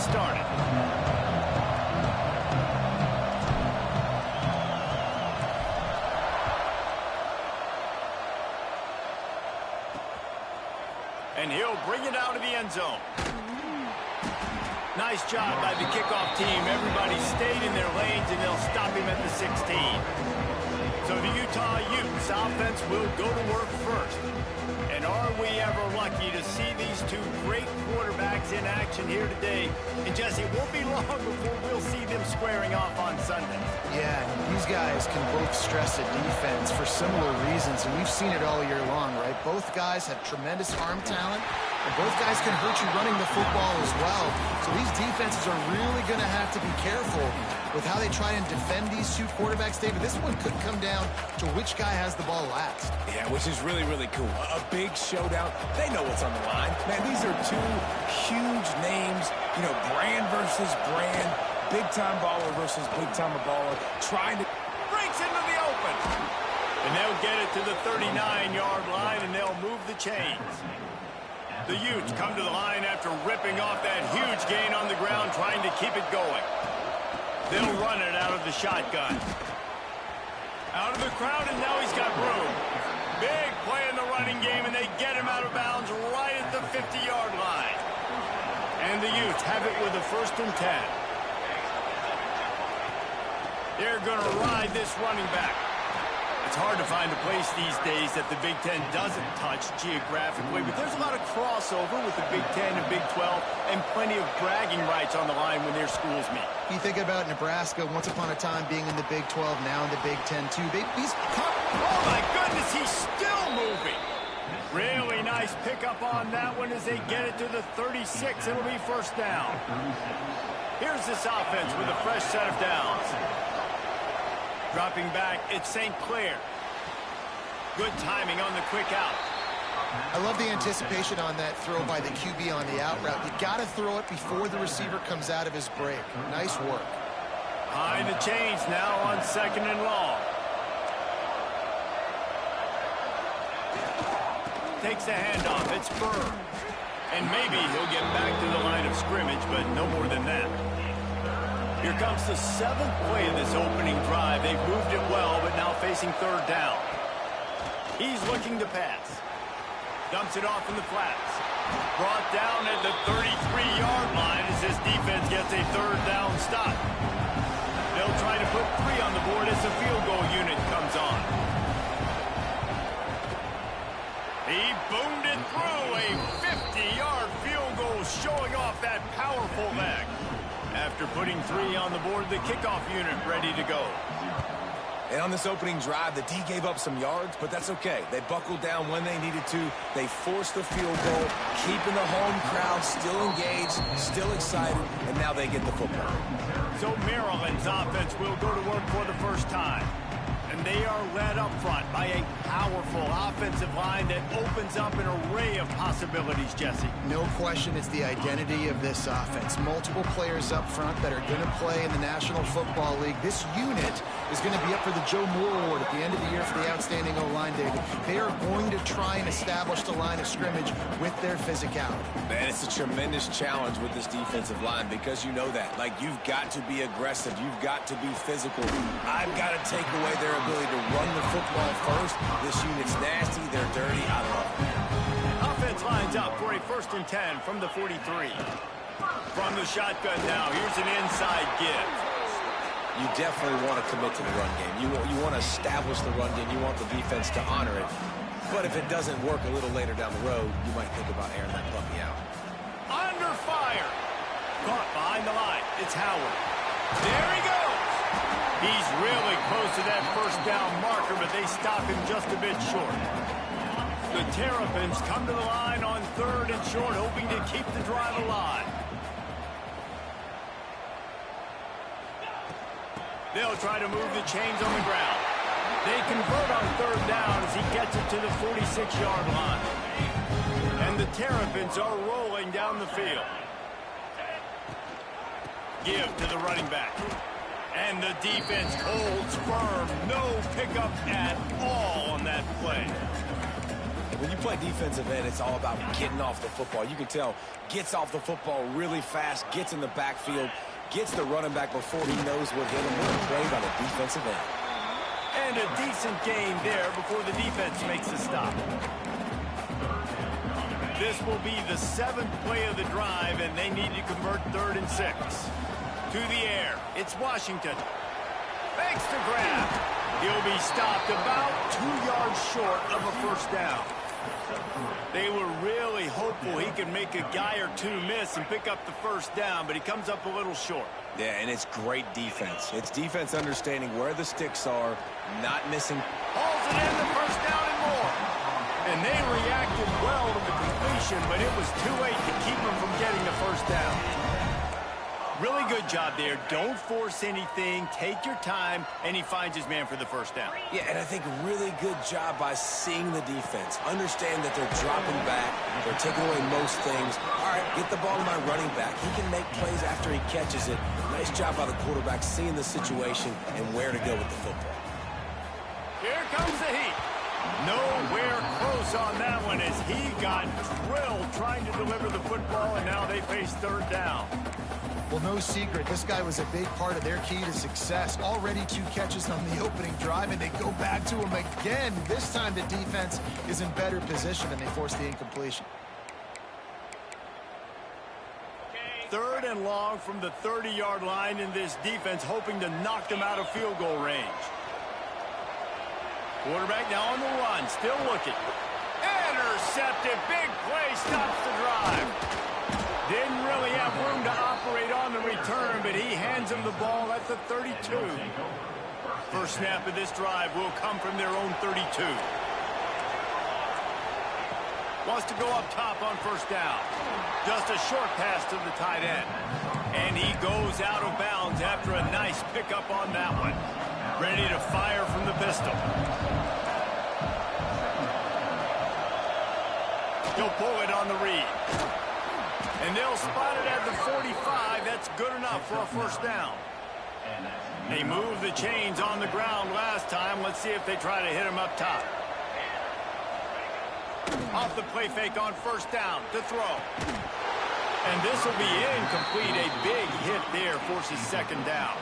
started. And he'll bring it out of the end zone. Nice job by the kickoff team. Everybody stayed in their lanes, and they'll stop him at the 16. So the Utah Utes offense will go to work first. And are we ever lucky to see these two great quarterbacks in action here today? And Jesse, it won't be long before we'll see them squaring off on Sunday. Yeah, these guys can both stress a defense for similar reasons, and we've seen it all year long, right? Both guys have tremendous arm talent, and both guys can hurt you running the football as well. So these defenses are really going to have to be careful with how they try and defend these two quarterbacks, David. This one could come down to which guy has the ball last. Yeah, which is really, really cool. A big showdown. They know what's on the line. Man, these are two huge names, you know, brand versus brand, big-time baller versus big-time baller, trying to... Breaks into the open. And they'll get it to the 39-yard line, and they'll move the chains. The Utes come to the line after ripping off that huge gain on the ground, trying to keep it going. They'll run it out of the shotgun. Out of the crowd, and now he's got room. Big play in the running game, and they get him out of bounds right at the 50-yard line. And the Utes have it with a 1st and 10. They're going to ride this running back. It's hard to find a place these days that the Big Ten doesn't touch geographically, but there's a lot of crossover with the Big Ten and Big 12 and plenty of bragging rights on the line when their schools meet. You think about Nebraska once upon a time being in the Big 12, now in the Big 10 too. Oh my goodness, he's still moving. Really nice pickup on that one as they get it to the 36. It'll be 1st down. Here's this offense with a fresh set of downs. Dropping back, it's St. Clair. Good timing on the quick out. I love the anticipation on that throw by the QB on the out route. You got to throw it before the receiver comes out of his break. Nice work. Behind the chains now on 2nd and long. Takes the handoff. It's Burr. And maybe he'll get back to the line of scrimmage, but no more than that. Here comes the 7th play of this opening drive. They've moved it well, but now facing 3rd down. He's looking to pass. Dumps it off in the flats. Brought down at the 33-yard line as this defense gets a 3rd down stop. They'll try to put 3 on the board as the field goal unit comes on. He boomed it through. A 50-yard field goal showing off that powerful leg. After putting 3 on the board, the kickoff unit ready to go. And on this opening drive, the D gave up some yards, but that's okay. They buckled down when they needed to. They forced the field goal, keeping the home crowd still engaged, still excited, and now they get the football. So Maryland's offense will go to work for the first time. And they are led up front by a powerful offensive line that opens up an array of possibilities, Jesse. No question it's the identity of this offense. Multiple players up front that are going to play in the National Football League. This unit is going to be up for the Joe Moore Award at the end of the year for the outstanding O-line, David. They are going to try and establish the line of scrimmage with their physicality. Man, it's a tremendous challenge with this defensive line because you know that. Like, you've got to be aggressive. You've got to be physical. I've got to take away their ability to run the football first. This unit's nasty. They're dirty. I love it. Offense lines up for a 1st and 10 from the 43. From the shotgun now, here's an inside give. You definitely want to commit to the run game. You want to establish the run game. You want the defense to honor it. But if it doesn't work a little later down the road, you might think about airing that puppy out. Under fire. Caught behind the line. It's Howard. There he goes. He's really close to that 1st down marker, but they stop him just a bit short. The Terrapins come to the line on 3rd and short, hoping to keep the drive alive. They'll try to move the chains on the ground. They convert on 3rd down as he gets it to the 46-yard line. And the Terrapins are rolling down the field. Give to the running back. And the defense holds firm. No pickup at all on that play. When you play defensive end, it's all about getting off the football. You can tell, gets off the football really fast, gets in the backfield, gets the running back before he knows what hit him. What a play by the defensive end. And a decent gain there before the defense makes a stop. This will be the 7th play of the drive, and they need to convert 3rd and 6. To the air, it's Washington. Makes the grab. He'll be stopped about 2 yards short of a first down. They were really hopeful he could make a guy or two miss and pick up the first down, but he comes up a little short. Yeah, and it's great defense. It's defense understanding where the sticks are, not missing. Hauls it in, the first down and more. And they reacted well to the completion, but it was too late to keep him from getting the first down. Really good job there. Don't force anything. Take your time, and he finds his man for the first down. Yeah, and I think really good job by seeing the defense. Understand that they're dropping back. They're taking away most things. All right, get the ball to my running back. He can make plays after he catches it. Nice job by the quarterback seeing the situation and where to go with the football. Here comes the heat. Nowhere close on that one as he got drilled trying to deliver the football, and now they face 3rd down. Well, no secret, this guy was a big part of their key to success. Already 2 catches on the opening drive, and they go back to him again. This time the defense is in better position, and they force the incompletion. 3rd and long from the 30-yard line, in this defense hoping to knock them out of field goal range. Quarterback now on the run, still looking. Intercepted, big play, stops the drive. Didn't really have room to operate on the return, but he hands him the ball at the 32. First snap of this drive will come from their own 32. Wants to go up top on first down. Just a short pass to the tight end. And he goes out of bounds after a nice pickup on that one. Ready to fire from the pistol. He'll pull it on the read. And they'll spot it at the 45. That's good enough for a first down. They moved the chains on the ground last time. Let's see if they try to hit him up top. Off the play fake on first down to throw. And this will be incomplete. A big hit there forces 2nd down.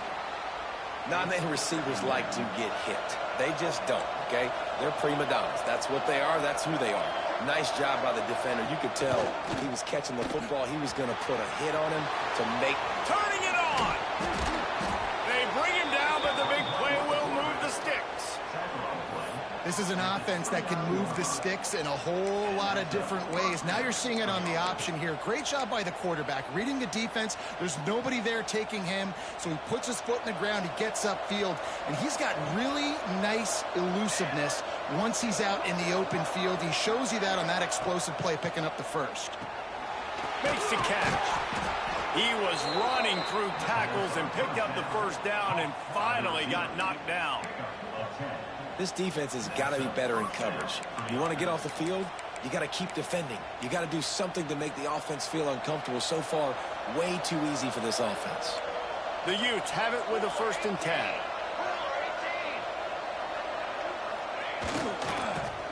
Non-man receivers like to get hit. They just don't, okay? They're prima donnas. That's what they are. That's who they are. Nice job by the defender. You could tell he was catching the football. He was going to put a hit on him to make. Turning it on. They bring him down, but the big play will move the sticks. This is an offense that can move the sticks in a whole lot of different ways. Now you're seeing it on the option here. Great job by the quarterback. Reading the defense, there's nobody there taking him, so he puts his foot in the ground, he gets upfield, and he's got really nice elusiveness once he's out in the open field. He shows you that on that explosive play, picking up the first. Makes the catch. He was running through tackles and picked up the first down and finally got knocked down. This defense has got to be better in coverage. You want to get off the field, you got to keep defending. You got to do something to make the offense feel uncomfortable. So far, way too easy for this offense. The Utes have it with a 1st and 10.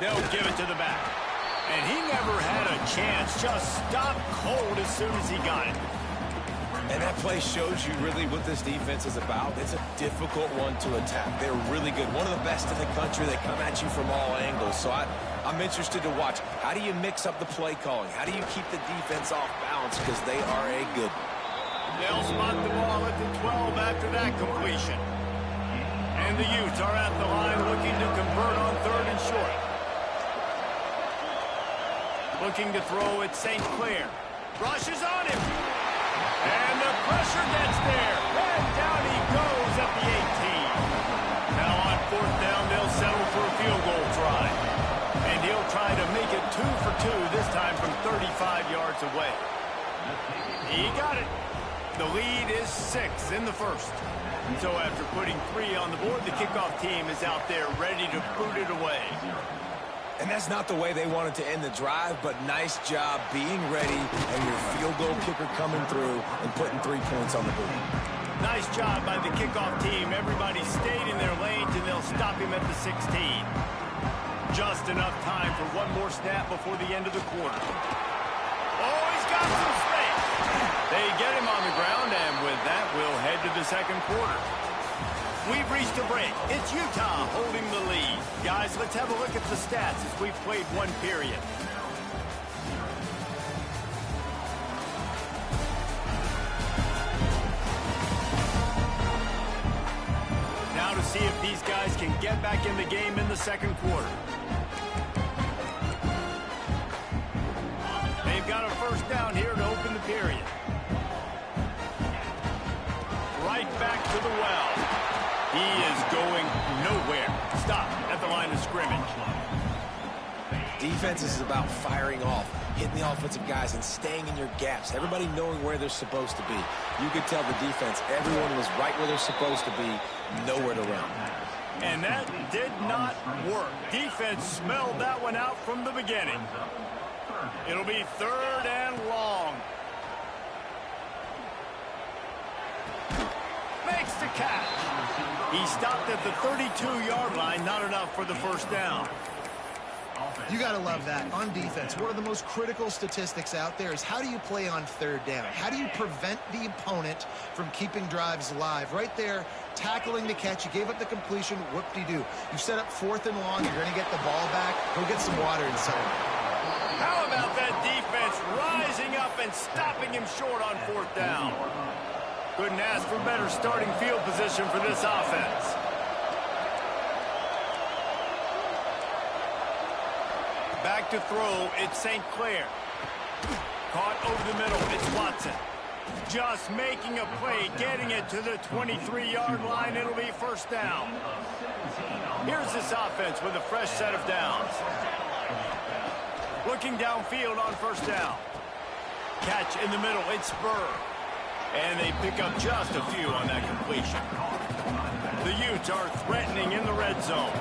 They'll give it to the back. And he never had a chance. Just stopped cold as soon as he got it. And that play shows you really what this defense is about. It's a difficult one to attack. They're really good. One of the best in the country. They come at you from all angles. So I'm interested to watch. How do you mix up the play calling? How do you keep the defense off balance? Because they are a good one. They'll spot the ball at the 12 after that completion. And the Utes are at the line looking to convert on 3rd and short. Looking to throw at St. Clair. Rushes on him. And the pressure gets there. And down he goes at the 18. Now on 4th down, they'll settle for a field goal try. And he'll try to make it 2 for 2, this time from 35 yards away. He got it. The lead is 6 in the first. So after putting 3 on the board, the kickoff team is out there ready to boot it away. And that's not the way they wanted to end the drive, but nice job being ready and your field goal kicker coming through and putting 3 points on the board. Nice job by the kickoff team. Everybody stayed in their lanes, and they'll stop him at the 16. Just enough time for one more snap before the end of the quarter. Oh, he's got some space. They get him on the ground, and with that, we'll head to the second quarter. We've reached a break. It's Utah holding the lead. Guys, let's have a look at the stats as we've played one period. Now to see if these guys can get back in the game in the second quarter. They've got a first down here to open the period. Right back to the well. He is going nowhere. Stop at the line of scrimmage. Defense is about firing off, hitting the offensive guys and staying in your gaps. Everybody knowing where they're supposed to be. You could tell the defense, everyone was right where they're supposed to be, nowhere to run. And that did not work. Defense smelled that one out from the beginning. It'll be 3rd and long. Makes the catch. He stopped at the 32-yard line, not enough for the first down. You got to love that. On defense, one of the most critical statistics out there is how do you play on 3rd down? How do you prevent the opponent from keeping drives alive? Right there, tackling the catch. You gave up the completion. Whoop-de-doo. You set up 4th and long. You're going to get the ball back. Go get some water inside. How about that defense rising up and stopping him short on 4th down? Couldn't ask for better starting field position for this offense. Back to throw, it's St. Clair. Caught over the middle, it's Watson. Just making a play, getting it to the 23-yard line. It'll be first down. Here's this offense with a fresh set of downs. Looking downfield on first down. Catch in the middle, it's Burr. And they pick up just a few on that completion. The Utes are threatening in the red zone.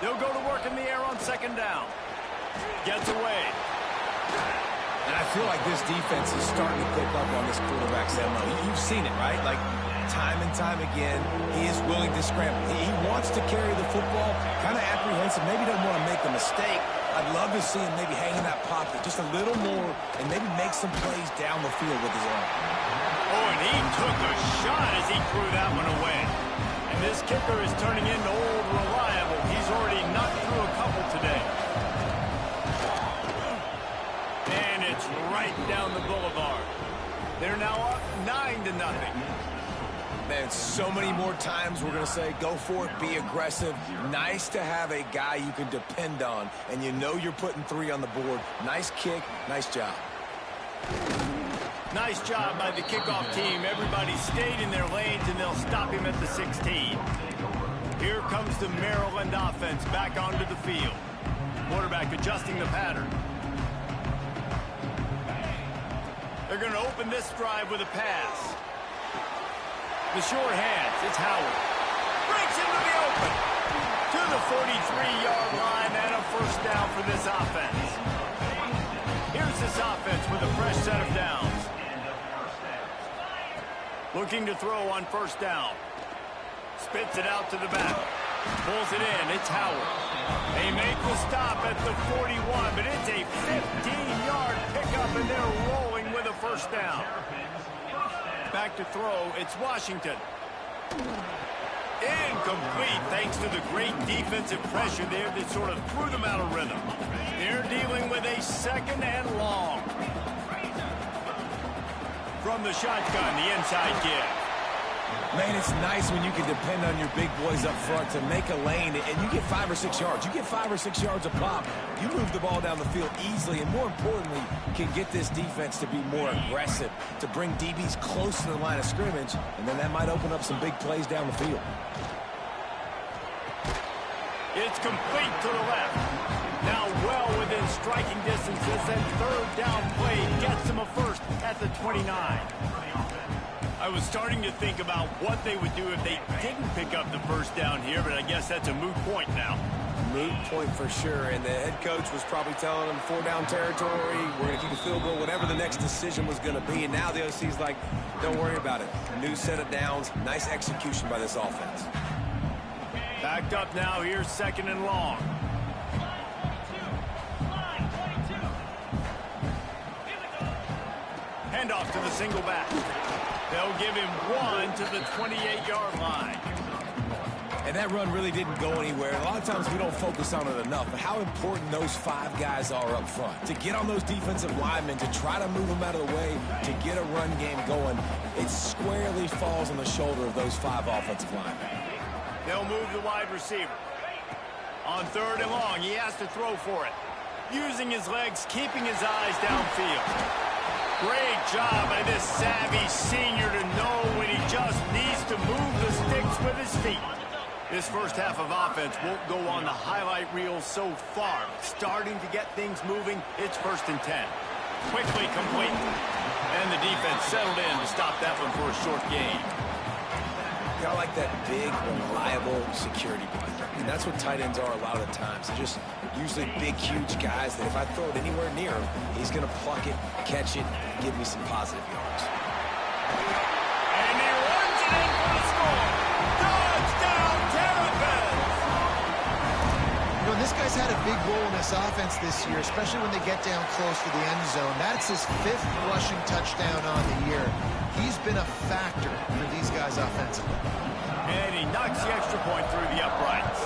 They'll go to work in the air on 2nd down. Gets away. And I feel like this defense is starting to pick up on this quarterback's MO. You've seen it, right? Like, time and time again, he is willing to scramble. He wants to carry the football, kind of apprehensive, maybe doesn't want to make a mistake. I'd love to see him maybe hang in that pocket just a little more and maybe make some plays down the field with his arm. Oh, and he took a shot as he threw that one away. And this kicker is turning into old reliable. He's already knocked through a couple today. And it's right down the boulevard. They're now up 9-0. Man, so many more times we're going to say, go for it, be aggressive. Nice to have a guy you can depend on, and you know you're putting 3 on the board. Nice kick, nice job. Nice job by the kickoff team. Everybody stayed in their lanes, and they'll stop him at the 16. Here comes the Maryland offense back onto the field. Quarterback adjusting the pattern. They're going to open this drive with a pass. The short hands, it's Howard. Breaks into the open. To the 43-yard line and a first down for this offense. Here's this offense with a fresh set of downs. Looking to throw on first down. Spits it out to the back. Pulls it in, it's Howard. They make the stop at the 41, but it's a 15-yard pickup, and they're rolling with a first down. Back to throw, it's Washington. Incomplete thanks to the great defensive pressure there that sort of threw them out of rhythm. They're dealing with a 2nd and long. From the shotgun, the inside give. Man, it's nice when you can depend on your big boys up front to make a lane, and you get 5 or 6 yards. You get 5 or 6 yards a pop. You move the ball down the field easily, and more importantly, can get this defense to be more aggressive, to bring DBs close to the line of scrimmage, and then that might open up some big plays down the field. It's complete to the left. Now well within striking distance as that 3rd down play gets them a first at the 29. I was starting to think about what they would do if they didn't pick up the first down here, but I guess that's a moot point now. moot point for sure, and the head coach was probably telling them 4-down territory, we're going to keep a field goal, whatever the next decision was going to be, and now the OC's like, don't worry about it. New set of downs, nice execution by this offense. Backed up now, here's 2nd and long. Handoff to the single back. They'll give him 1 to the 28-yard line. And that run really didn't go anywhere. A lot of times we don't focus on it enough, but how important those 5 guys are up front. To get on those defensive linemen, to try to move them out of the way, to get a run game going, it squarely falls on the shoulder of those 5 offensive linemen. They'll move the wide receiver. On 3rd and long, he has to throw for it. Using his legs, keeping his eyes downfield. Great job by this savvy senior to know when he just needs to move the sticks with his feet. This first half of offense won't go on the highlight reel so far. Starting to get things moving, it's 1st and 10. Quickly complete. And the defense settled in to stop that one for a short gain. I like that big, reliable security blanket. And that's what tight ends are a lot of the times. They're just usually big, huge guys that if I throw it anywhere near him, he's going to pluck it, catch it, and give me some positive yards. And he runs it in for the score. Touchdown, Terrapins! You know, this guy's had a big role in this offense this year, especially when they get down close to the end zone. That's his 5th rushing touchdown on the year. He's been a factor for these guys offensively. And he knocks the extra point through the uprights.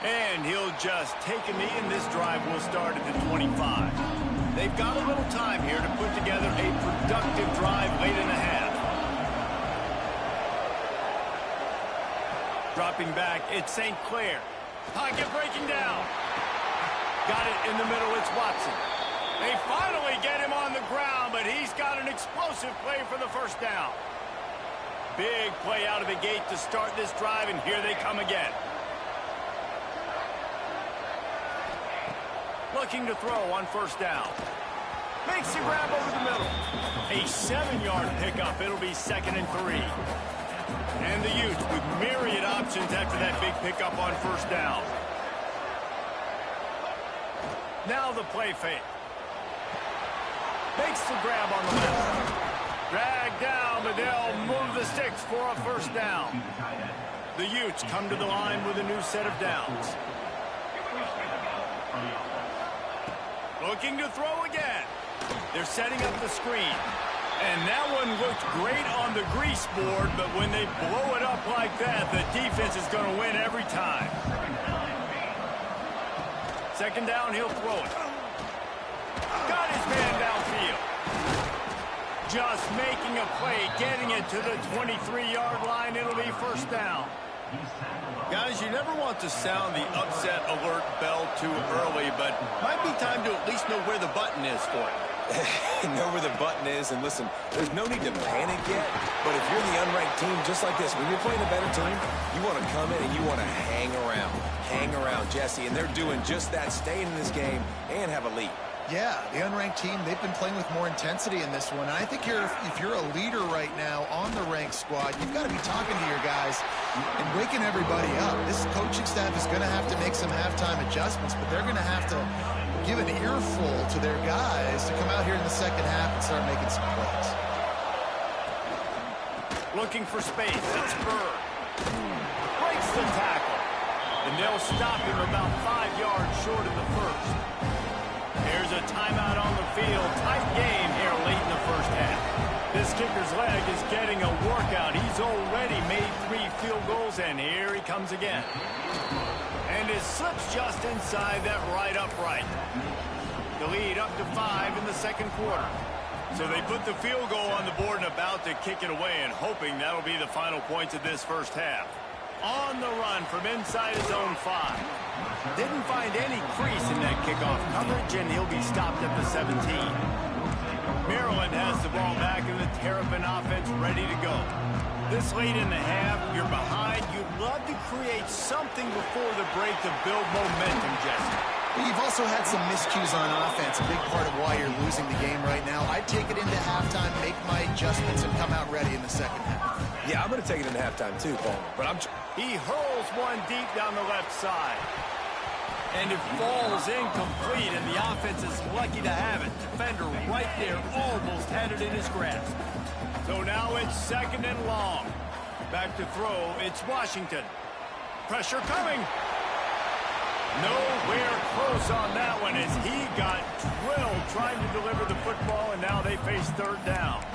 And he'll just take a knee, and this drive will start at the 25. They've got a little time here to put together a productive drive late in the half. Dropping back, it's St. Clair. Pocket breaking down. Got it in the middle, it's Watson. They finally get him on the ground, but he's got an explosive play for the 1st down. Big play out of the gate to start this drive, and here they come again. Looking to throw on 1st down. Makes the grab over the middle. A 7-yard pickup. It'll be 2nd and 3. And the Utes with myriad options after that big pickup on 1st down. Now the play fake. Makes the grab on the left. Dragged down, but they'll move the sticks for a 1st down. The Utes come to the line with a new set of downs. Looking to throw again. They're setting up the screen. And that one looked great on the grease board, but when they blow it up like that, the defense is going to win every time. 2nd down, he'll throw it. Got his man downfield. Just making a play, getting it to the 23-yard line. It'll be 1st down. Guys, you never want to sound the upset alert bell too early, but might be time to at least know where the button is for it. Know where the button is, and listen, there's no need to panic yet, but if you're the unranked team, just like this, when you're playing a better team, you want to come in and you want to hang around Jesse, and they're doing just that, staying in this game and have a lead. Yeah, the unranked team, they've been playing with more intensity in this one. And I think if you're a leader right now on the ranked squad, you've got to be talking to your guys and waking everybody up. This coaching staff is going to have to make some halftime adjustments, but they're going to have to give an earful to their guys to come out here in the 2nd half and start making some plays. Looking for space. It's Bird. Breaks the tackle. And they'll stop him about 5 yards short of the 1st. There's a timeout on the field. Tight game here late in the 1st half. This kicker's leg is getting a workout. He's already made 3 field goals, and here he comes again. And it slips just inside that right upright. The lead up to 5 in the 2nd quarter. So they put the field goal on the board and about to kick it away, and hoping that'll be the final points of this 1st half. On the run from inside his own 5. Didn't find any crease in that kickoff coverage, and he'll be stopped at the 17. Maryland has the ball back, and the Terrapin offense ready to go. This late in the half, you're behind. You'd love to create something before the break to build momentum, Jesse. You've also had some miscues on offense, a big part of why you're losing the game right now. I'd take it into halftime, make my adjustments, and come out ready in the 2nd half. Yeah, I'm going to take it in halftime too, Paul. But He hurls one deep down the left side. And it falls incomplete, and the offense is lucky to have it. Defender right there almost had it in his grasp. So now it's 2nd and long. Back to throw, it's Washington. Pressure coming. Nowhere close on that one as he got drilled trying to deliver the football, and now they face 3rd down.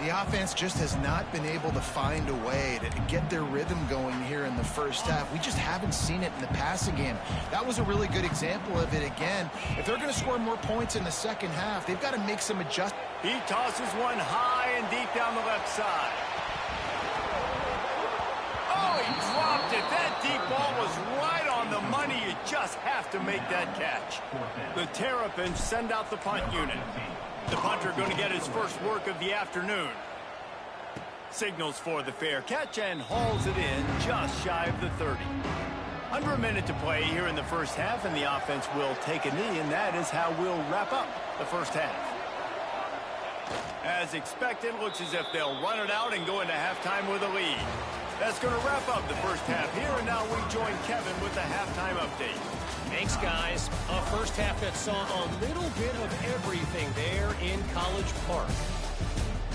The offense just has not been able to find a way to get their rhythm going here in the first half. We just haven't seen it in the passing game. That was a really good example of it again. If they're going to score more points in the second half, they've got to make some adjustments. He tosses one high and deep down the left side. Oh, he dropped it. That deep ball was right on the money. You just have to make that catch. The Terrapins send out the punt unit. The punter going to get his first work of the afternoon. Signals for the fair catch and hauls it in just shy of the 30. Under a minute to play here in the first half, and the offense will take a knee, and that is how we'll wrap up the first half. As expected, looks as if they'll run it out and go into halftime with a lead. That's going to wrap up the first half here, and now we join Kevin with the halftime update. Thanks, guys. A first half that saw a little bit of everything there in College Park.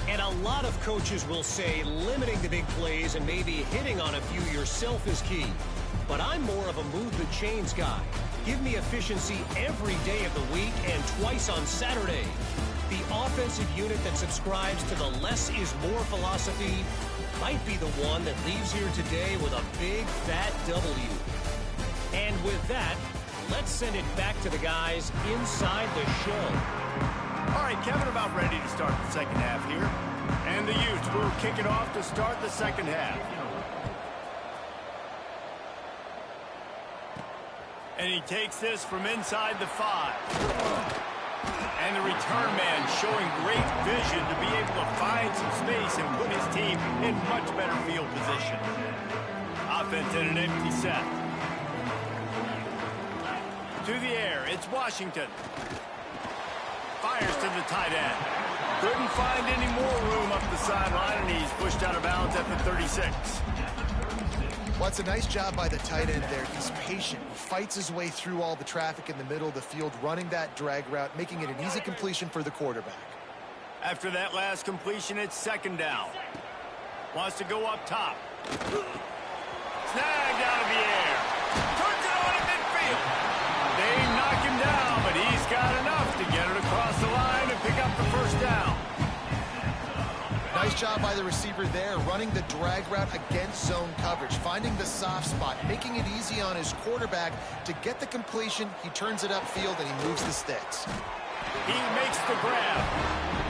And a lot of coaches will say limiting the big plays and maybe hitting on a few yourself is key. But I'm more of a move the chains guy. Give me efficiency every day of the week and twice on Saturday. The offensive unit that subscribes to the less is more philosophy might be the one that leaves here today with a big fat W. And with that, let's send it back to the guys inside the show. All right, Kevin, about ready to start the second half here. And the Utes will kick it off to start the second half. And he takes this from inside the 5. And the return man showing great vision to be able to find some space and put his team in much better field position. Offense in an empty set. To the air, it's Washington. Fires to the tight end. Couldn't find any more room up the sideline, and he's pushed out of bounds at the 36. Well, it's a nice job by the tight end there. He's patient. He fights his way through all the traffic in the middle of the field, running that drag route, making it an easy completion for the quarterback. After that last completion, it's 2nd down. Wants to go up top. Snagged out of the air. Turns it on in midfield. They knock him down, but he's got enough to get it across the line and pick up the first down. Nice job by the receiver there, running the drag route against zone coverage, finding the soft spot, making it easy on his quarterback to get the completion. He turns it upfield, and he moves the sticks. He makes the grab.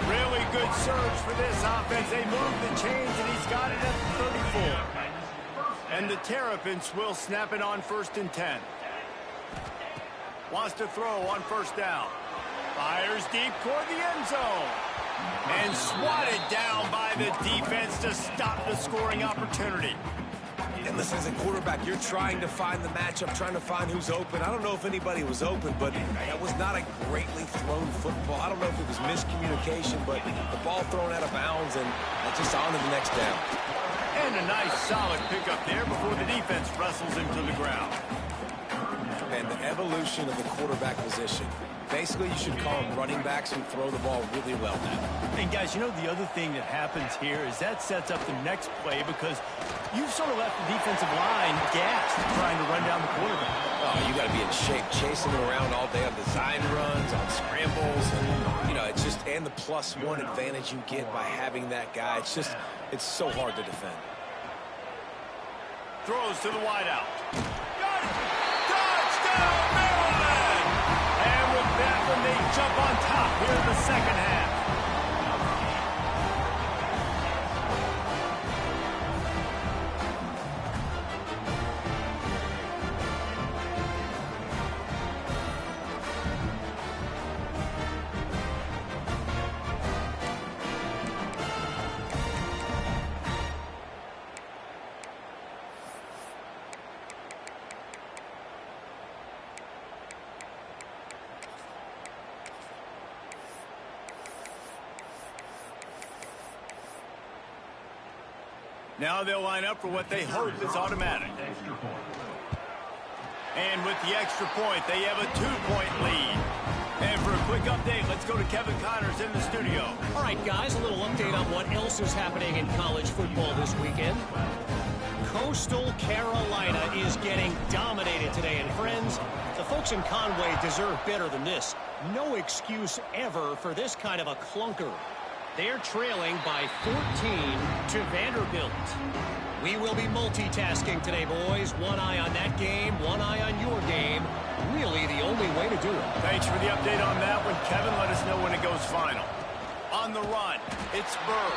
Really good surge for this offense. They move the chains, and he's got it at the 34. And the Terrapins will snap it on 1st and 10. Wants to throw on 1st down. Fires deep toward the end zone. And swatted down by the defense to stop the scoring opportunity. And listen, as a quarterback, you're trying to find the matchup, trying to find who's open. I don't know if anybody was open, but that was not a greatly thrown football. I don't know if it was miscommunication, but the ball thrown out of bounds, and that's just on to the next down. And a nice solid pickup there before the defense wrestles him to the ground. And the evolution of the quarterback position. Basically, you should call them running backs who throw the ball really well now. And guys, you know, the other thing that happens here is that sets up the next play because you've sort of left the defensive line gassed trying to run down the quarterback. Oh, you got to be in shape, chasing him around all day on design runs, on scrambles, and, you know, it's just, and the +1 advantage you get by having that guy. It's just, it's so hard to defend. Throws to the wideout. Touchdown, Maryland! And with that one, they jump on top here in the second half. Now they'll line up for what they hope is automatic. And with the extra point, they have a 2-point lead. And for a quick update, let's go to Kevin Connors in the studio. All right, guys, a little update on what else is happening in college football this weekend. Coastal Carolina is getting dominated today. And friends, the folks in Conway deserve better than this. No excuse ever for this kind of a clunker. They're trailing by 14 to Vanderbilt. We will be multitasking today, boys. One eye on that game, one eye on your game. Really the only way to do it. Thanks for the update on that one, Kevin. Let us know when it goes final. On the run, it's Burr.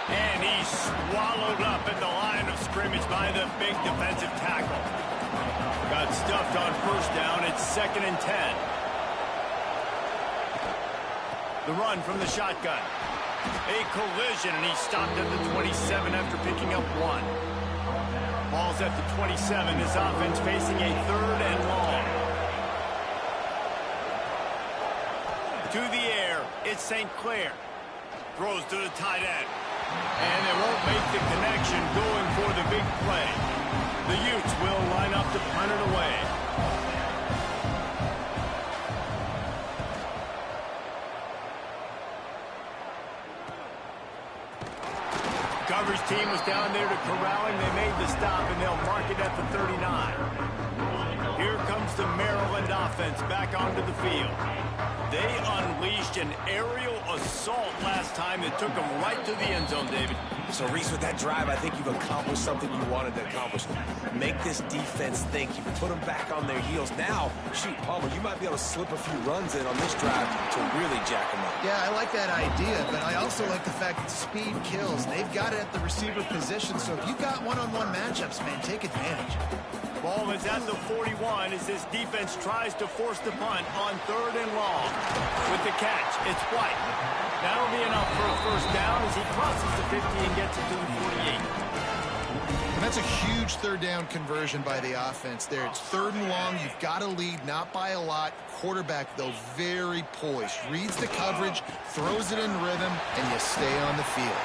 And he's swallowed up at the line of scrimmage by the big defensive tackle. Got stuffed on first down. It's 2nd and 10. The run from the shotgun. A collision, and he stopped at the 27 after picking up 1. Ball's at the 27. This offense facing a 3rd and long. To the air, it's St. Clair. Throws to the tight end. And they won't make the connection going for the big play. The Utes will line up to punt it away. Coverage team was down there to corral him. They made the stop, and they'll mark it at the 39. Here comes the Maryland offense back onto the field. They unleashed an aerial assault last time that took them right to the end zone, David. So, Reese, with that drive, I think you've accomplished something you wanted to accomplish. Make this defense think. You put them back on their heels. Now, shoot, Palmer, you might be able to slip a few runs in on this drive to really jack them up. Yeah, I like that idea, but I also like the fact that speed kills. They've got it at the receiver position, so if you've got one-on-one matchups, man, take advantage. Ball is at the 41 as this defense tries to force the punt on 3rd and long. With the catch, it's White. That'll be enough for a first down as he crosses the 50 and gets it to the 48. And that's a huge 3rd down conversion by the offense there. It's 3rd and long. You've got to lead, not by a lot. Quarterback, though, very poised. Reads the coverage, throws it in rhythm, and you stay on the field.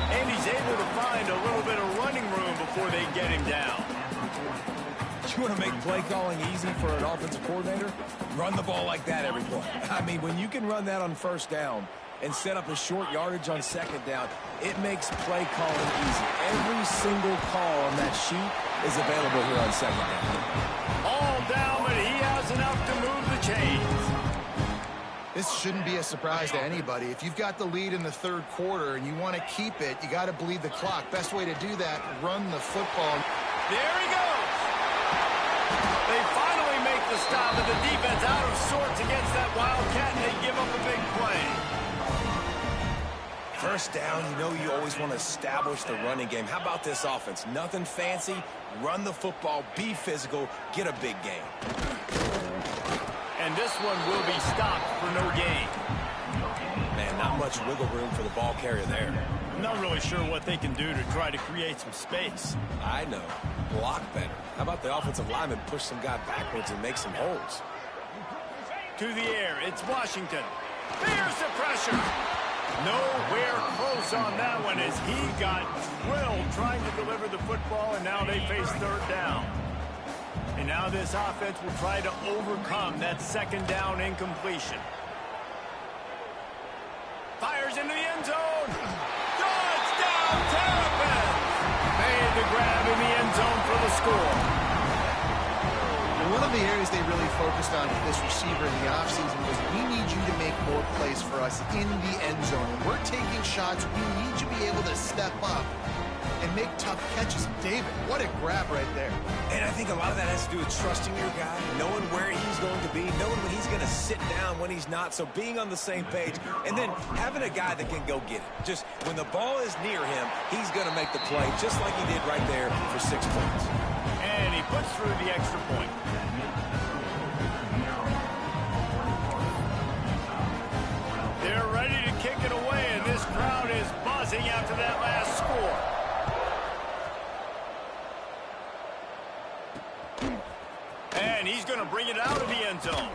And he's able to find a little bit of running room before they get him down. You want to make play calling easy for an offensive coordinator? Run the ball like that every play. I mean, when you can run that on first down and set up a short yardage on 2nd down, it makes play calling easy. Every single call on that sheet is available here on 2nd down. All down, but he has enough to move the chains. This shouldn't be a surprise to anybody. If you've got the lead in the 3rd quarter and you want to keep it, you got to bleed the clock. Best way to do that, run the football. There he goes. They finally make the stop, and the defense out of sorts against that Wildcat, and they give up a big play. First down, you know you always want to establish the running game. How about this offense? Nothing fancy. Run the football, be physical, get a big gain. And this one will be stopped for no gain. Man, not much wiggle room for the ball carrier there. I'm not really sure what they can do to try to create some space. I know. Block better. How about the offensive lineman push some guy backwards and make some holes? To the air, it's Washington. There's the pressure. Nowhere close on that one as he got drilled trying to deliver the football, and now they face 3rd down. And now this offense will try to overcome that 2nd down incompletion. Fires into the end zone. Touchdown, Terrapins! Made the grab in the end zone for the score. And one of the areas they really focused on with this receiver in the offseason was we need you to make more plays for us in the end zone. When we're taking shots, we need you to be able to step up and make tough catches. David, what a grab right there. And I think a lot of that has to do with trusting your guy, knowing where he's going to be, knowing when he's going to sit down, when he's not, so being on the same page, and then having a guy that can go get it. Just when the ball is near him, he's going to make the play, just like he did right there for 6 points. And he puts through the extra point. They're ready to kick it away, and this crowd is buzzing after that last score. And he's going to bring it out of the end zone.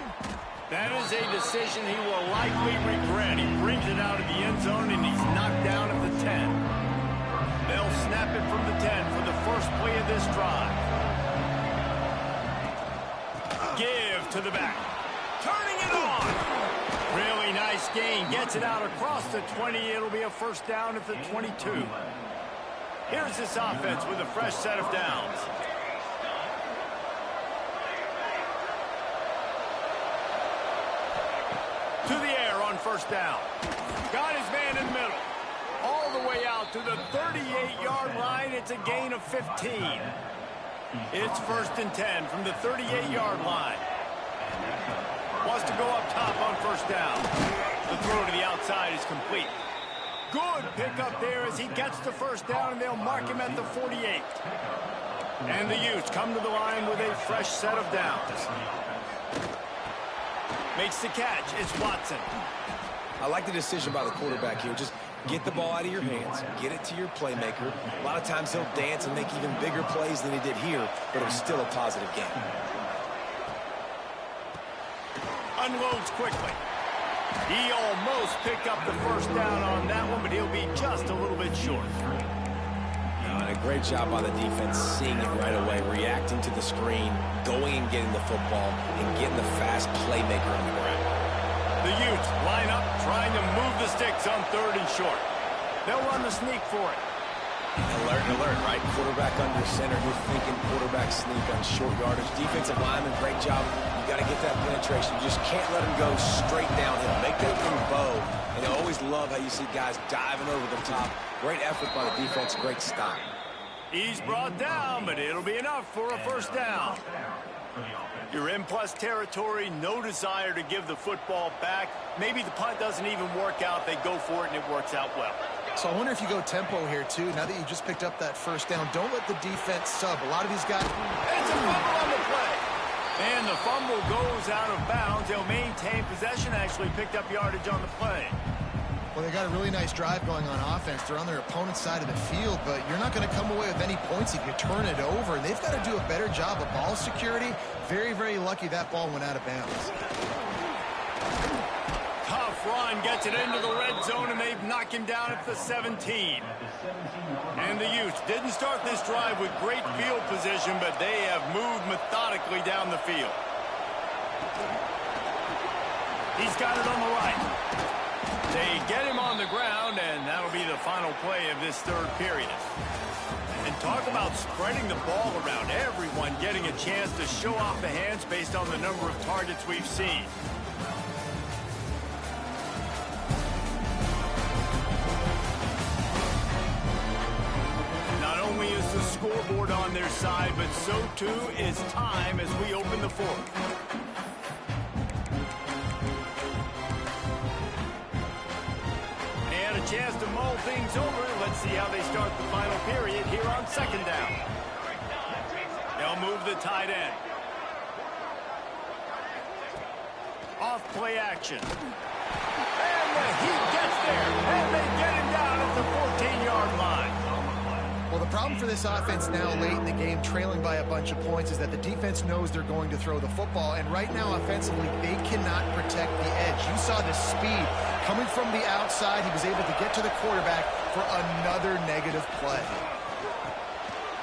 That is a decision he will likely regret. He brings it out of the end zone, and he's knocked down at the 10. They'll snap. snap it from the 10 for the first play of this drive. Give to the back. Turning it on. Really nice gain. Gets it out across the 20. It'll be a first down at the 22. Here's this offense with a fresh set of downs. To the air on first down. Got his man in the middle. All the way out to the 38-yard line. It's a gain of 15. It's first and 10 from the 38-yard line. Wants to go up top on first down. The throw to the outside is complete. Good pickup there as he gets the first down, and they'll mark him at the 48. And the Utes come to the line with a fresh set of downs. Makes the catch. It's Watson. I like the decision by the quarterback here. Just get the ball out of your hands. Get it to your playmaker. A lot of times he'll dance and make even bigger plays than he did here, but it was still a positive game. Unloads quickly. He almost picked up the first down on that one, but he'll be just a little bit short. And a great job by the defense seeing it right away, reacting to the screen, going and getting the football, and getting the fast playmaker on the ground. The Utes line up, trying to move the sticks on third and short. They'll run the sneak for it. Alert, alert, right? Quarterback under center. You're thinking quarterback sneak on short yardage. Defensive lineman, great job. You got to get that penetration. You just can't let him go straight downhill. Make that thing bow. And I always love how you see guys diving over the top. Great effort by the defense. Great stop. He's brought down, but it'll be enough for a first down. You're in plus territory, no desire to give the football back. Maybe the punt doesn't even work out. They go for it, and it works out well. So I wonder if you go tempo here, too. Now that you just picked up that first down, don't let the defense sub. A lot of these guys... It's a fumble on the play. And the fumble goes out of bounds. They'll maintain possession, actually picked up yardage on the play. Well, they got a really nice drive going on offense. They're on their opponent's side of the field, but you're not going to come away with any points if you turn it over. And they've got to do a better job of ball security. Very, very lucky that ball went out of bounds. Tough run, gets it into the red zone, and they've knocked him down at the 17. And the Utes didn't start this drive with great field position, but they have moved methodically down the field. He's got it on the right. They get him on the ground, and that'll be the final play of this third period. And talk about spreading the ball around. Everyone getting a chance to show off the hands based on the number of targets we've seen. Not only is the scoreboard on their side, but so too is time as we open the fourth. Chance to mull things over. Let's see how they start the final period here on second down. They'll move the tight end. Off play action. And the Heat gets there. And they get him down at the 14-yard line. Well, the problem for this offense now late in the game, trailing by a bunch of points, is that the defense knows they're going to throw the football. And right now, offensively, they cannot protect the edge. You saw the speed. Coming from the outside, he was able to get to the quarterback for another negative play.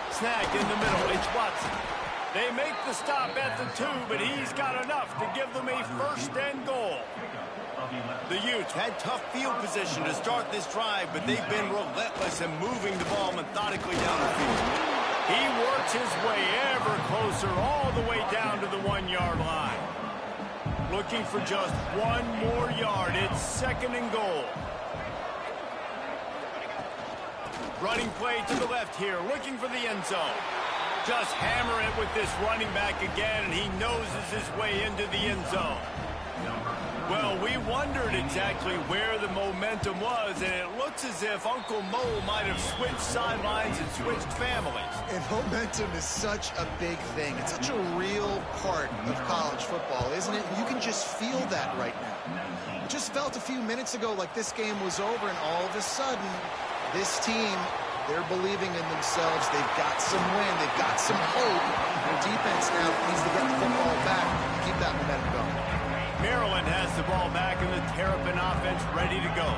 Snagged in the middle, it's Watson. They make the stop at the 2, but he's got enough to give them a first and goal. The Utes had tough field position to start this drive, but they've been relentless in moving the ball methodically down the field. He works his way ever closer all the way down to the 1-yard line. Looking for just one more yard. It's second and goal. Running play to the left here, looking for the end zone. Just hammer it with this running back again, and he noses his way into the end zone. Well, we wondered exactly where the momentum was, and it looks as if Uncle Mo might have switched sidelines and switched families. And momentum is such a big thing. It's such a real part of college football, isn't it? You can just feel that right now. It just felt a few minutes ago like this game was over, and all of a sudden, this team, they're believing in themselves. They've got some wind. They've got some hope. Their defense now needs to get the football back and keep that momentum going. Maryland has the ball back, and the Terrapin offense ready to go.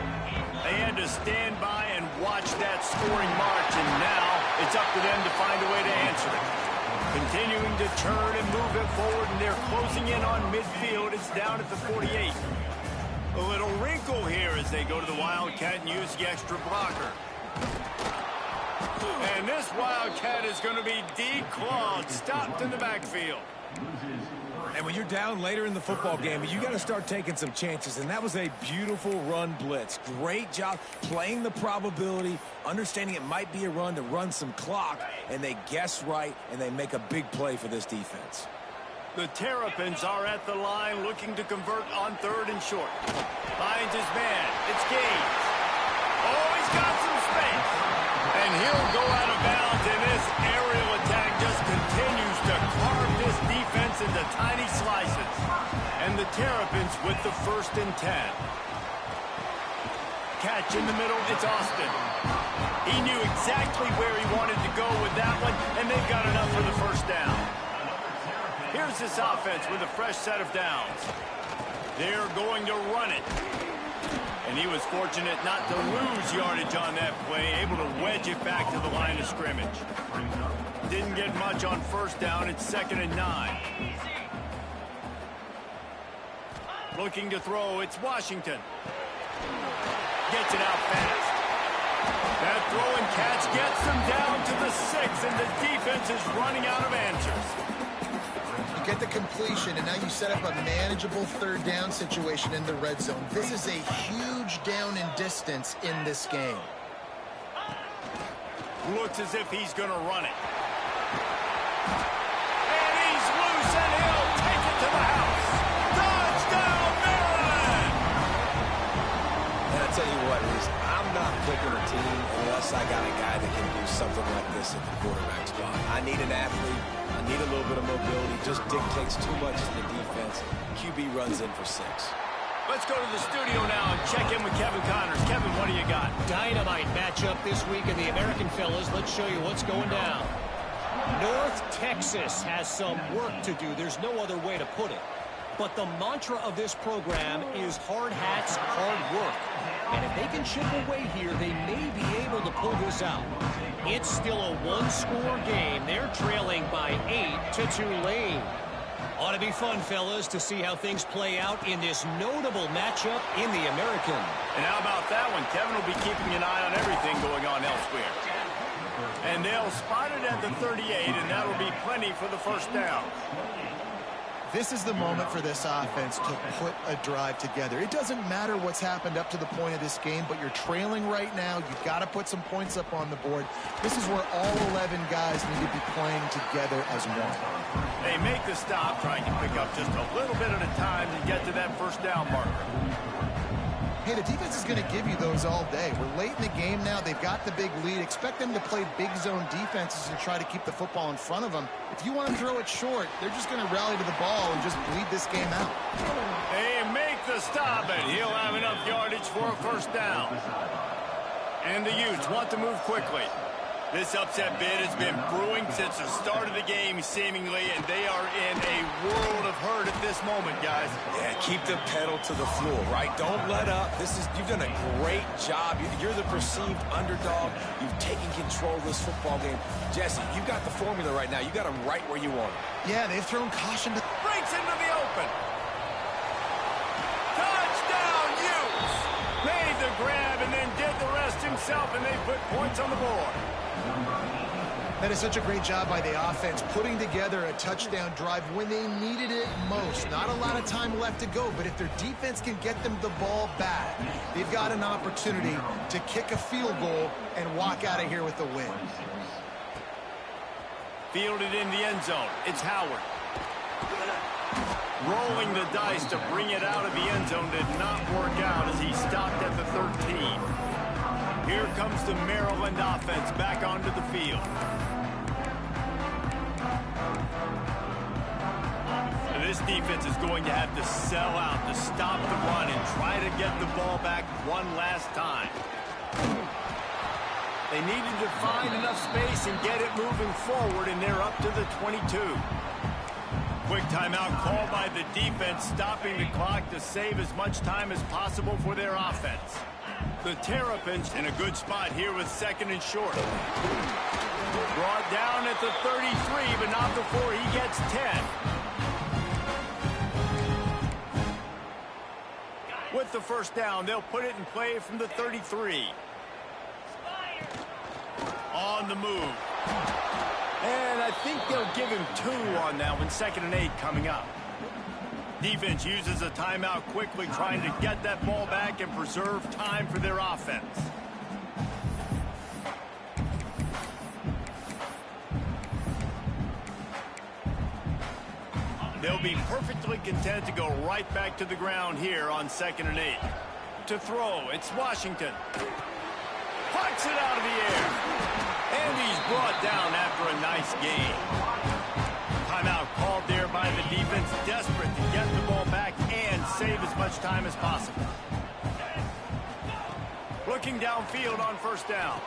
They had to stand by And watch that scoring march, and now it's up to them to find a way to answer it. Continuing to turn and move it forward, and they're closing in on midfield. It's down at the 48. A little wrinkle here as they go to the Wildcat and use the extra blocker. And this Wildcat is going to be declawed, stopped in the backfield. And when you're down later in the football game, you got to start taking some chances. And that was a beautiful run blitz. Great job playing the probability, understanding it might be a run to run some clock, and they guess right, and they make a big play for this defense. The Terrapins are at the line looking to convert on 3rd and short. Finds his man. It's Gage. Oh, he's got some space. And he'll go out of bounds, and this aerial attack just continues to carve this defense into tiny slices. And the Terrapins with the 1st and 10. Catch in the middle, it's Austin. He knew exactly where he wanted to go with that one, and they've got enough for the 1st down. Here's this offense with a fresh set of downs. They're going to run it. And he was fortunate not to lose yardage on that play, able to wedge it back to the line of scrimmage. Didn't get much on 1st down. It's 2nd and 9. Looking to throw, it's Washington. Gets it out fast. That throw and catch gets them down to the 6, and the defense is running out of answers. Get the completion, and now you set up a manageable 3rd down situation in the red zone. This is a huge down in distance in this game. Looks as if he's going to run it. And he's loose, and he'll take it to the house. Touchdown, Maryland! And I tell you what, Reese, I'm not picking a team unless I got a guy that can do something like this at the quarterback spot. I need an athlete. I need a little bit of mobility. Just dictates too much to the defense. QB runs in for 6. Let's go to the studio now and check in with Kevin Connors. Kevin, what do you got? Dynamite matchup this week in the American, fellas. Let's show you what's going down. North Texas has some work to do. There's no other way to put it. But the mantra of this program is hard hats, hard work. And if they can chip away here, they may be able to pull this out. It's still a 1-score game. They're trailing by 8 to Tulane. Ought to be fun, fellas, to see how things play out in this notable matchup in the American. And how about that one? Kevin will be keeping an eye on everything going on elsewhere. And they'll spot it at the 38, and that'll be plenty for the 1st down. This is the moment for this offense to put a drive together. It doesn't matter what's happened up to the point of this game, but you're trailing right now. You've got to put some points up on the board. This is where all 11 guys need to be playing together as one. They make the stop, trying to pick up just a little bit at a time to get to that 1st down marker. Hey, the defense is going to give you those all day. We're late in the game now. They've got the big lead. Expect them to play big zone defenses and try to keep the football in front of them. If you want to throw it short, they're just going to rally to the ball and just bleed this game out. They make the stop, and he'll have enough yardage for a 1st down. And the Utes want to move quickly. This upset bid has been brewing since the start of the game, seemingly, and they are in a world of hurt at this moment, guys. Yeah, keep the pedal to the floor, right? Don't let up. You've done a great job. You're the perceived underdog. You've taken control of this football game. Jesse, you've got the formula right now. You got them right where you want them. Yeah, they've thrown caution to... Breaks into the open. Touchdown, Utes! Made the grab and then did the rest himself, and they put points on the board. That is such a great job by the offense, putting together a touchdown drive when they needed it most. Not a lot of time left to go, but if their defense can get them the ball back, they've got an opportunity to kick a field goal and walk out of here with the win. Fielded in the end zone. It's Howard. Rolling the dice to bring it out of the end zone did not work out as he stopped at the 13. Here comes the Maryland offense back onto the field. And this defense is going to have to sell out to stop the run and try to get the ball back one last time. They needed to find enough space and get it moving forward, and they're up to the 22. Quick timeout called by the defense, stopping the clock to save as much time as possible for their offense. The Terrapins in a good spot here with 2nd and short. Brought down at the 33, but not before he gets 10. With the first down, they'll put it in play from the 33. On the move. And I think they'll give him 2 on that one, 2nd and 8 coming up. Defense uses a timeout quickly, trying to get that ball back and preserve time for their offense. They'll be perfectly content to go right back to the ground here on 2nd and 8. To throw, it's Washington. Pucks it out of the air. And he's brought down after a nice gain. Timeout called there by the defense, desperate to get the ball back and save as much time as possible. Looking downfield on first down.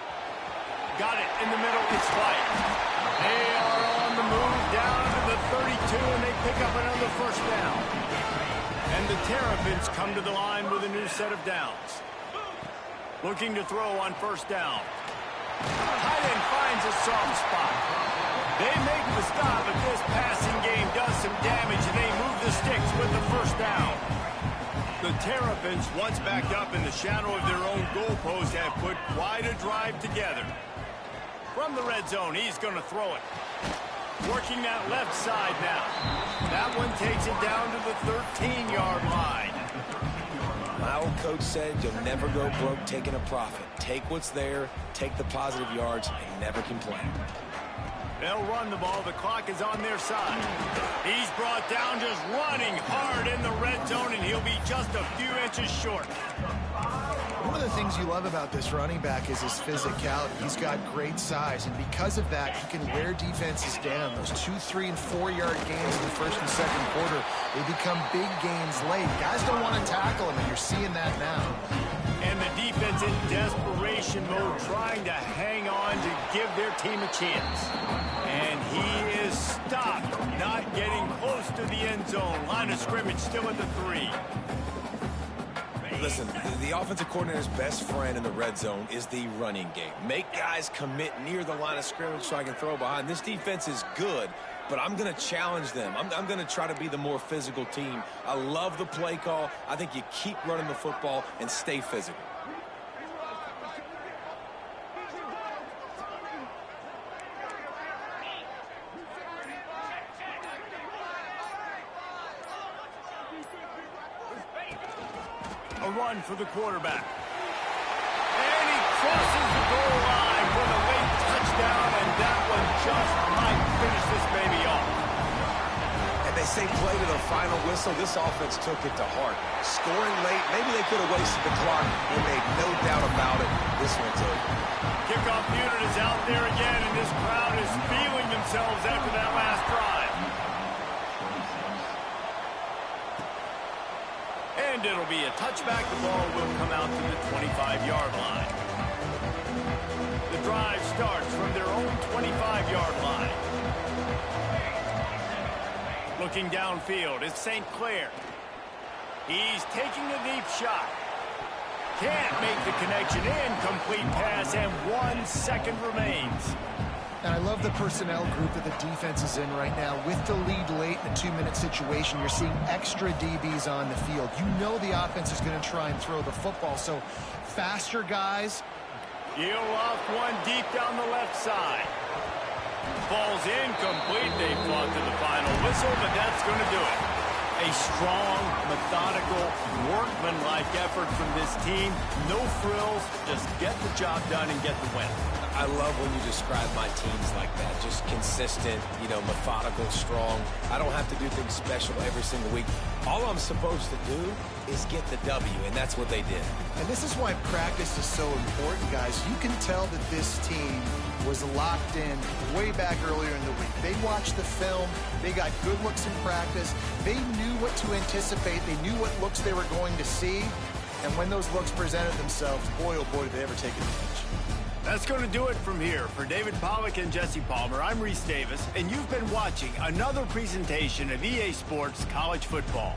Got it in the middle, it's White. They are on the move down to the 32, and they pick up another first down. And the Terrapins come to the line with a new set of downs. Looking to throw on first down. Tight end finds a soft spot. They make the stop, but this passing game does some damage, and they move the sticks with the first down. The Terrapins, once backed up in the shadow of their own goalpost, have put quite a drive together. From the red zone, he's going to throw it. Working that left side now. That one takes it down to the 13-yard line. My old coach said you'll never go broke taking a profit. Take what's there, take the positive yards, and never complain. They'll run the ball. The clock is on their side. He's brought down just running hard in the red zone, and he'll be just a few inches short. One of the things you love about this running back is his physicality. He's got great size, and because of that, he can wear defenses down. Those 2-, 3-, and 4-yard gains in the first and second quarter, they become big gains late. Guys don't want to tackle him, and you're seeing that now. And the defense in desperation mode, trying to hang on to give their team a chance. And he is stopped, not getting close to the end zone. Line of scrimmage still at the 3. Listen, the offensive coordinator's best friend in the red zone is the running game. Make guys commit near the line of scrimmage so I can throw behind. This defense is good, but I'm going to challenge them. I'm going to try to be the more physical team. I love the play call. I think you keep running the football and stay physical. A run for the quarterback. And he crosses the goal line for the late touchdown, and that one just might finish this baby off. And they say play to the final whistle. This offense took it to heart. Scoring late, maybe they could have wasted the clock. They made no doubt about it. This one's over. Kickoff unit is out there again, and this crowd is feeling themselves after that last drive. And it'll be a touchback. The ball will come out to the 25-yard line. The drive starts from their own 25-yard line. Looking downfield is St. Clair. He's taking a deep shot. Can't make the connection. Incomplete pass, and 1 second remains. And I love the personnel group that the defense is in right now. With the lead late in a 2-minute situation, you're seeing extra DBs on the field. You know the offense is going to try and throw the football, so faster guys. He'll off one deep down the left side. Ball's incomplete. They fought to the final whistle, but that's going to do it. A strong, methodical, workmanlike effort from this team. No frills, just get the job done and get the win. I love when you describe my teams like that. Just consistent, methodical, strong. I don't have to do things special every single week. All I'm supposed to do is get the W, and that's what they did. And this is why practice is so important, guys. You can tell that this team was locked in way back earlier in the week. They watched the film. They got good looks in practice. They knew what to anticipate. They knew what looks they were going to see. And when those looks presented themselves, boy, oh boy, did they ever take advantage. That's going to do it from here. For David Pollack and Jesse Palmer, I'm Reese Davis, and you've been watching another presentation of EA Sports College Football.